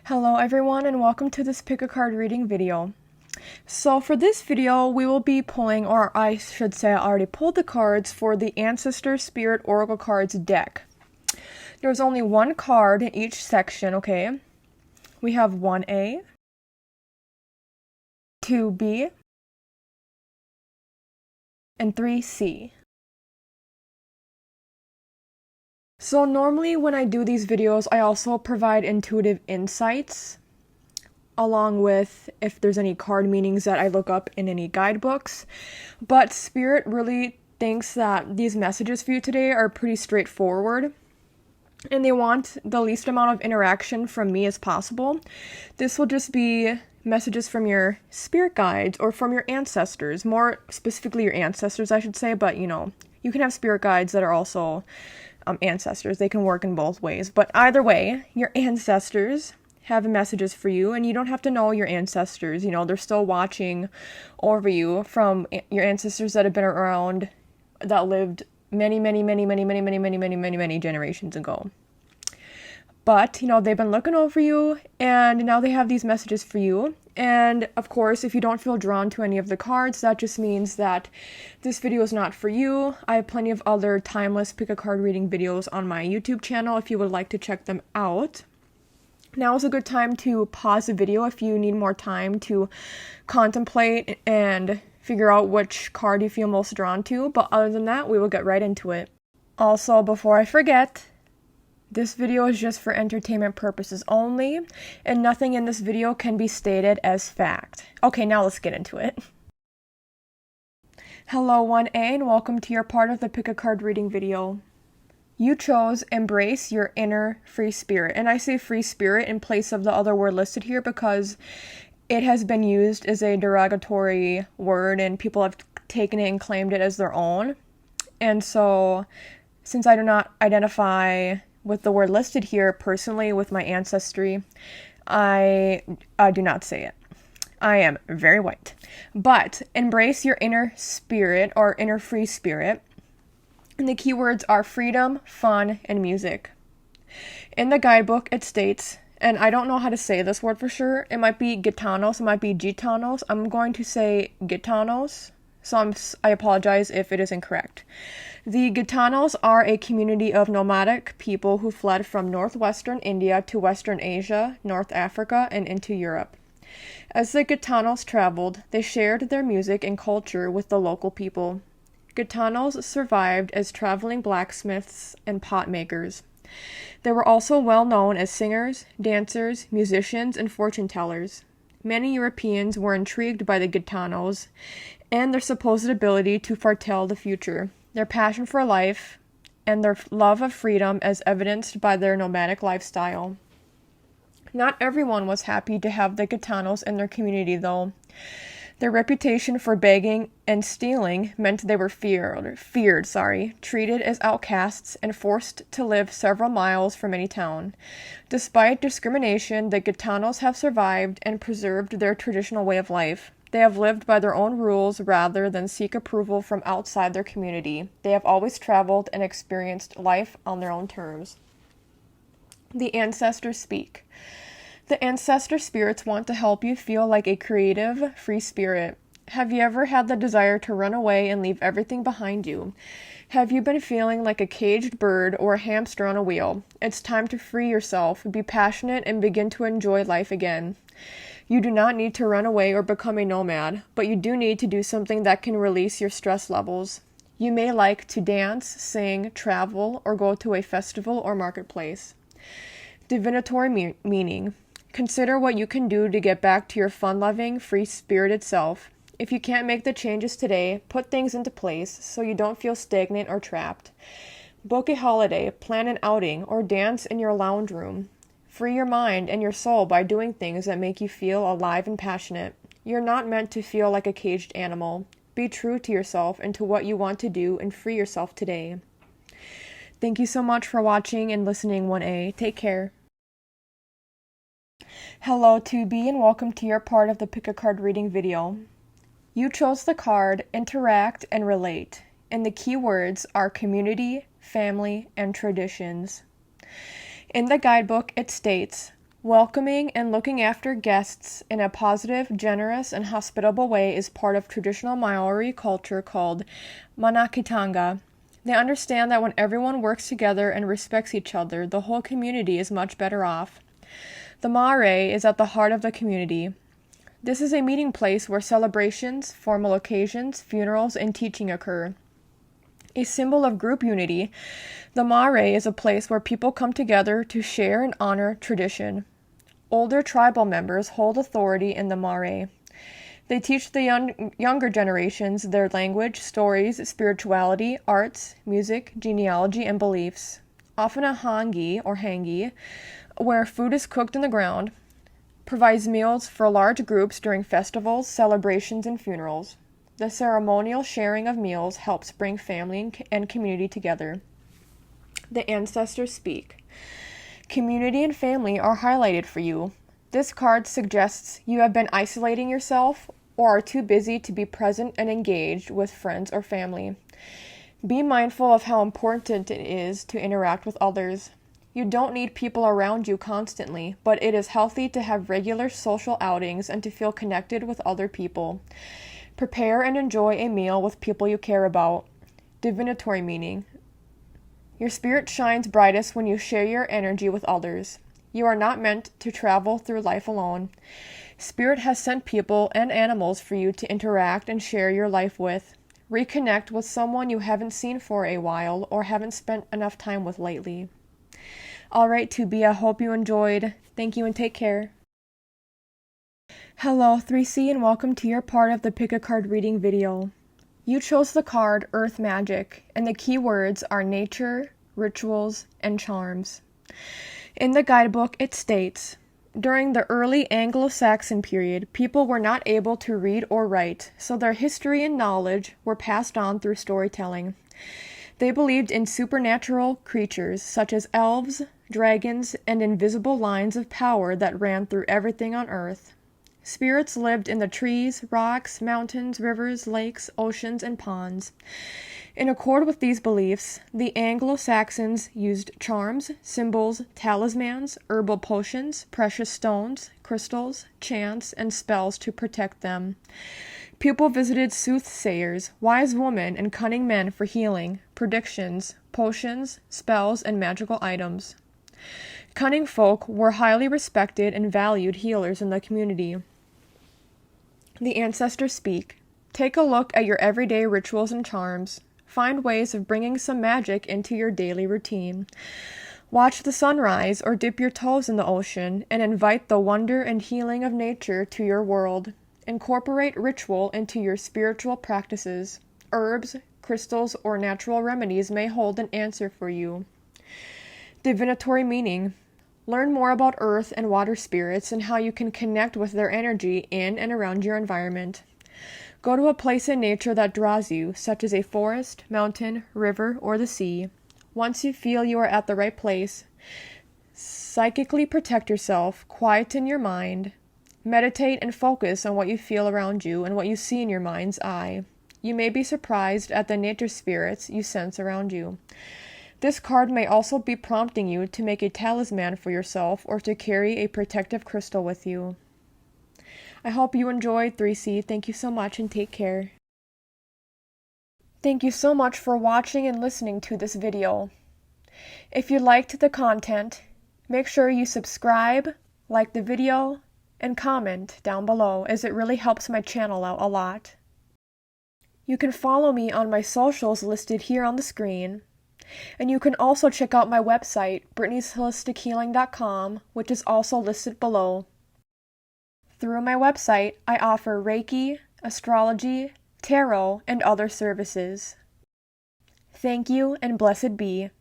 Hello everyone and welcome to this pick a card reading video. So for this video we will be pulling, or I should say I already pulled the cards for the Ancestor Spirit Oracle Cards deck. There's only one card in each section, okay? We have 1A, 2B, and 3C. So normally when I do these videos, I also provide intuitive insights, along with if there's any card meanings that I look up in any guidebooks. But Spirit really thinks that these messages for you today are pretty straightforward, and they want the least amount of interaction from me as possible. This will just be messages from your spirit guides or from your ancestors, more specifically your ancestors, I should say, but you can have spirit guides that are also ancestors. They can work in both ways, but either way, your ancestors have messages for you, and you don't have to know your ancestors. They're still watching over you from your ancestors that have been around, that lived many generations ago. But they've been looking over you, and now they have these messages for you. And of course, if you don't feel drawn to any of the cards, that just means that this video is not for you. I have plenty of other timeless pick a card reading videos on my YouTube channel if you would like to check them out. Now is a good time to pause the video if you need more time to contemplate and figure out which card you feel most drawn to. But other than that, we will get right into it. Also, before I forget, this video is just for entertainment purposes only, and nothing in this video can be stated as fact. Okay, now let's get into it. Hello 1A, and welcome to your part of the pick a card reading video. You chose embrace your inner free spirit, and I say free spirit in place of the other word listed here because it has been used as a derogatory word and people have taken it and claimed it as their own. And so, since I do not identify with the word listed here personally with my ancestry, I do not say it. I am very white. But embrace your inner spirit or inner free spirit. And the keywords are freedom, fun, and music. In the guidebook, it states, and I don't know how to say this word for sure. It might be gitanos, it might be gitanos. I'm going to say gitanos, so I apologize if it is incorrect. The Gitanos are a community of nomadic people who fled from northwestern India to Western Asia, North Africa, and into Europe. As the Gitanos traveled, they shared their music and culture with the local people. Gitanos survived as traveling blacksmiths and pot makers. They were also well known as singers, dancers, musicians, and fortune tellers. Many Europeans were intrigued by the Gitanos and their supposed ability to foretell the future, their passion for life, and their love of freedom as evidenced by their nomadic lifestyle. Not everyone was happy to have the Gitanos in their community, though. Their reputation for begging and stealing meant they were feared, treated as outcasts, and forced to live several miles from any town. Despite discrimination, the Gitanos have survived and preserved their traditional way of life. They have lived by their own rules rather than seek approval from outside their community. They have always traveled and experienced life on their own terms. The ancestors speak. The ancestor spirits want to help you feel like a creative, free spirit. Have you ever had the desire to run away and leave everything behind you? Have you been feeling like a caged bird or a hamster on a wheel? It's time to free yourself, be passionate, and begin to enjoy life again. You do not need to run away or become a nomad, but you do need to do something that can release your stress levels. You may like to dance, sing, travel, or go to a festival or marketplace. Divinatory meaning. Consider what you can do to get back to your fun-loving, free-spirited self. If you can't make the changes today, put things into place so you don't feel stagnant or trapped. Book a holiday, plan an outing, or dance in your lounge room. Free your mind and your soul by doing things that make you feel alive and passionate. You're not meant to feel like a caged animal. Be true to yourself and to what you want to do and free yourself today. Thank you so much for watching and listening, 1A. Take care. Hello 2B, and welcome to your part of the pick a card reading video. You chose the card interact and relate, and the key words are community, family, and traditions. In the guidebook, it states, Welcoming and looking after guests in a positive, generous, and hospitable way is part of traditional Maori culture called manakitanga. They understand that when everyone works together and respects each other, the whole community is much better off. The mare is at the heart of the community. This is a meeting place where celebrations, formal occasions, funerals, and teaching occur. A symbol of group unity, the mare is a place where people come together to share and honor tradition. Older tribal members hold authority in the mare. They teach the younger generations their language, stories, spirituality, arts, music, genealogy, and beliefs. Often a hangi, or hangi, where food is cooked in the ground, provides meals for large groups during festivals, celebrations, and funerals. The ceremonial sharing of meals helps bring family and community together. The ancestors speak. Community and family are highlighted for you. This card suggests you have been isolating yourself or are too busy to be present and engaged with friends or family. Be mindful of how important it is to interact with others. You don't need people around you constantly, but it is healthy to have regular social outings and to feel connected with other people. Prepare and enjoy a meal with people you care about. Divinatory meaning. Your spirit shines brightest when you share your energy with others. You are not meant to travel through life alone. Spirit has sent people and animals for you to interact and share your life with. Reconnect with someone you haven't seen for a while or haven't spent enough time with lately. All right, Tubi, I hope you enjoyed. Thank you and take care. Hello, 3C, and welcome to your part of the Pick a Card reading video. You chose the card Earth Magic, and the key words are nature, rituals, and charms. In the guidebook, it states, during the early Anglo-Saxon period, people were not able to read or write, so their history and knowledge were passed on through storytelling. They believed in supernatural creatures such as elves, dragons, and invisible lines of power that ran through everything on Earth. Spirits lived in the trees, rocks, mountains, rivers, lakes, oceans, and ponds. In accord with these beliefs, the Anglo-Saxons used charms, symbols, talismans, herbal potions, precious stones, crystals, chants, and spells to protect them. People visited soothsayers, wise women, and cunning men for healing, predictions, potions, spells, and magical items. Cunning folk were highly respected and valued healers in the community. The ancestors speak. Take a look at your everyday rituals and charms. Find ways of bringing some magic into your daily routine. Watch the sunrise or dip your toes in the ocean and invite the wonder and healing of nature to your world. Incorporate ritual into your spiritual practices. Herbs, crystals, or natural remedies may hold an answer for you. Divinatory meaning. Learn more about earth and water spirits and how you can connect with their energy in and around your environment. Go to a place in nature that draws you, such as a forest, mountain, river, or the sea. Once you feel you are at the right place, psychically protect yourself, quieten your mind, meditate and focus on what you feel around you and what you see in your mind's eye. You may be surprised at the nature spirits you sense around you. This card may also be prompting you to make a talisman for yourself or to carry a protective crystal with you. I hope you enjoyed 3C. Thank you so much and take care. Thank you so much for watching and listening to this video. If you liked the content, make sure you subscribe, like the video, and comment down below as it really helps my channel out a lot. You can follow me on my socials listed here on the screen. And you can also check out my website, Brittney'sHolisticHealing.com, which is also listed below. Through my website, I offer Reiki, astrology, tarot, and other services. Thank you, and blessed be.